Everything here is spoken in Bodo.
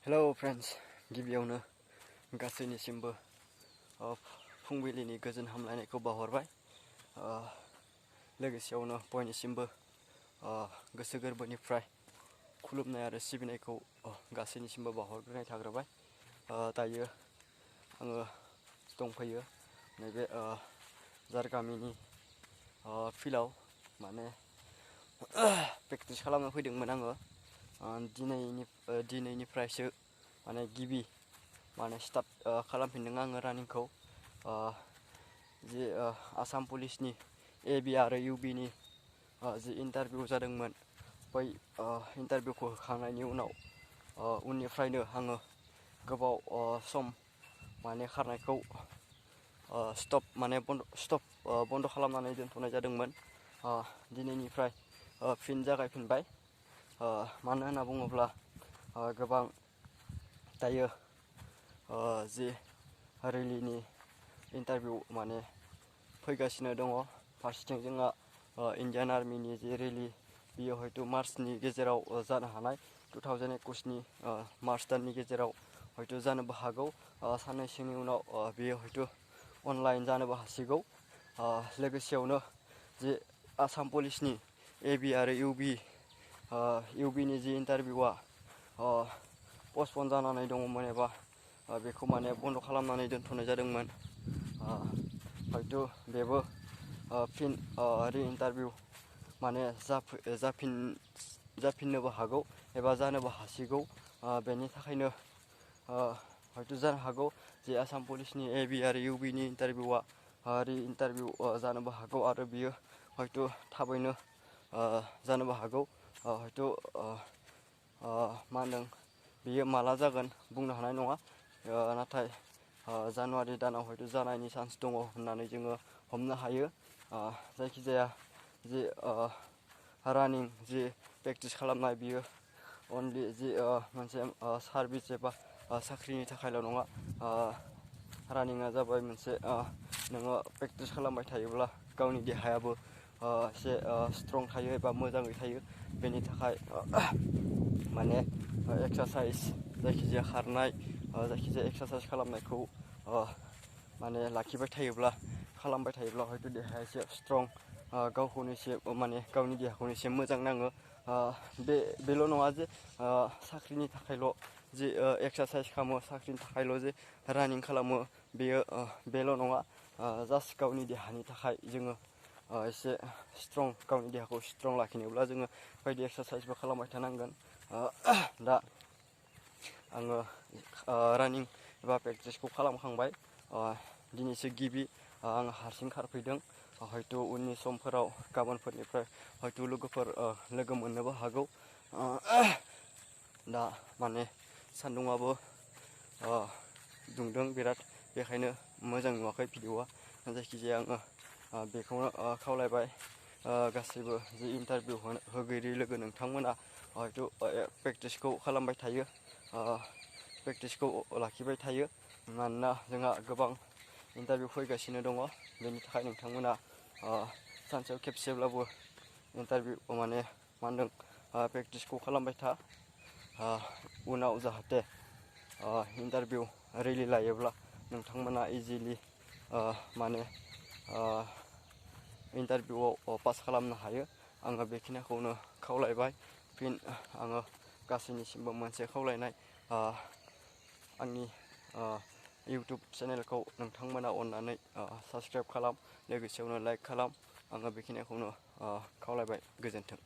हेलो फ्रेंड्स, गिबियावनो गासैनिसिमबो फुंबिलिनि गोजोन हामलायनायखौ बावहरबाय। लोगोसेयावनो बयनिसिमबो गोसो गोरबोनिफ्राय खुलुमनाय आरो सिबिनायखौ गासैनिसिमबो बावहरग्रोनाय थाग्रोबाय। दायो आङो दंफैयो नैबे जार गामिनि फिल्डआव, माने प्रेक्टिस खालामनो फैदोंमोन आङो। दिनैनिफ्रायसो माने गिबि स्टार्ट खालामफिनदों आङो रानिंखौ। आसाम पुलिसनि AB आरो UBनि जि इन्टारभिउ जादोंमोन, बै इन्टारभिउखौ होखांनायनि उनाव उननिफ्रायनो आङो गोबाव सम खारनायखौ बन्द' खालामनानै दोनथ'नाय जादोंमोन। दिनैनिफ्राय फिन जागायफिनबाय। मानो होनना बुङोब्ला गोबां दायो जि रेलिनि इन्टारभिउ फैगासिनो दङ। फारसेथिं जोंहा इण्डियान आर्मिनि जि रेलि, बियो हयथ' मार्चनि गेजेराव जानो हानाय, 2021नि मार्च दाननि गेजेराव हयथ' जानोबो हागौ। साननैसोनि उनाव बियो हयथ' अनलाइन जानोबो हासिगौ। लोगोसेयावनो जे आसाम पुलिसनि AB आरो UBनि जि इन्टारभिउआ पस्टपन जानानै दङमोन, एबा बेखौ बन्द' खालामनानै दोनथ'नाय जादोंमोन। हयथ' बेबो फिन रि इन्टारभिउ जाफिननोबो हागौ एबा जानोबो हासिगौ। बेनि थाखायनो हयथ' जानो हागौ जे आसाम पुलिसनि AB आरो UBनि इन्टारभिउआ रि इन्टारभिउ जानोबो हागौ, आरो बियो हयथ' थाबैनो जानोबो हागौ। हयथ' बियो माला जागोन बुंनो हानाय नङा, नाथाय जानुवारि दानाव हयथ' जानायनि चान्स दङ होननानै जोङो हमनो हायो। जायखिजाया जि रानिं जि प्रेक्टिस खालामनाय, बियो अनलि जि मोनसे सार्भिस एबा साख्रिनि थाखायल' नङा। रानिंआ जाबाय मोनसे नोङो प्रेक्टिस खालामबाय थायोब्ला गावनि देहायाबो एसे स्ट्रं थायो एबा मोजाङै थायो। बेनि थाखाय एक्सारसाइस, जायखिजाया खारनाय, जायखिजाया एक्सारसाइस खालामनायखौ खालामबाय थायोब्ला हयथ' देहाया एसे स्ट्रं, गावनि देहाखौनो एसे मोजां नाङो। बेल' नङा जे साख्रिनि थाखायल' जि एक्सारसाइस खालामो, साख्रिनि थाखायल' जे रानिं खालामो, बेल' नङा। जास्ट गावनि देहानि थाखाय जोङो एसे स्ट्रं, गावनि देहाखौ स्ट्रं लाखिनोब्ला जोङो बायदि एक्सारसाइसबो खालामबाय थानांगोन। दा आङो रानिं एबा प्रेक्टिसखौ खालामखांबाय। दिनैसो गिबि आं हारसिं खारफैदों। हयथ' उननि समफोराव गाबोनफोरनिफ्राय हयथ' लोगो मोननोबो हागौ। दा सान्दुङाबो दुंदों बिराद, बेखायनो मोजां नुवाखै भिडिअ'आ। जायखिजाया आङो बेखौनो खावलायबाय, गासैबो जि इन्टारभिउ होगिरि लोगो नोंथांमोना हयथ' प्रेक्टिसखौ खालामबाय थायो, प्रेक्टिसखौ लाखिबाय थायो। मानोना जोंहा गोबां इन्टारभिउ फैगासिनो दङ। बेनि थाखाय नोंथांमोना सानसेयाव खेबसेब्लाबो प्रेक्टिसखौ खालामबाय था। उनाव जाहाथे इन्टारभिउ रेलि लायोब्ला नोंथांमोना इजिलि इन्टारभिउआव पास खालामनो हायो। आङो बेखिनिखौनो खावलायबाय। फिन आङो गासैनिसिमबो मोनसे खावलायनाय, आंनि इउटुब चेनेलखौ नोंथांमोना अननानै साबस्क्राइब खालाम, लोगोसेयावनो लाइक खालाम। आङो बेखिनिखौनो खावलायबाय। गोजोन्थों।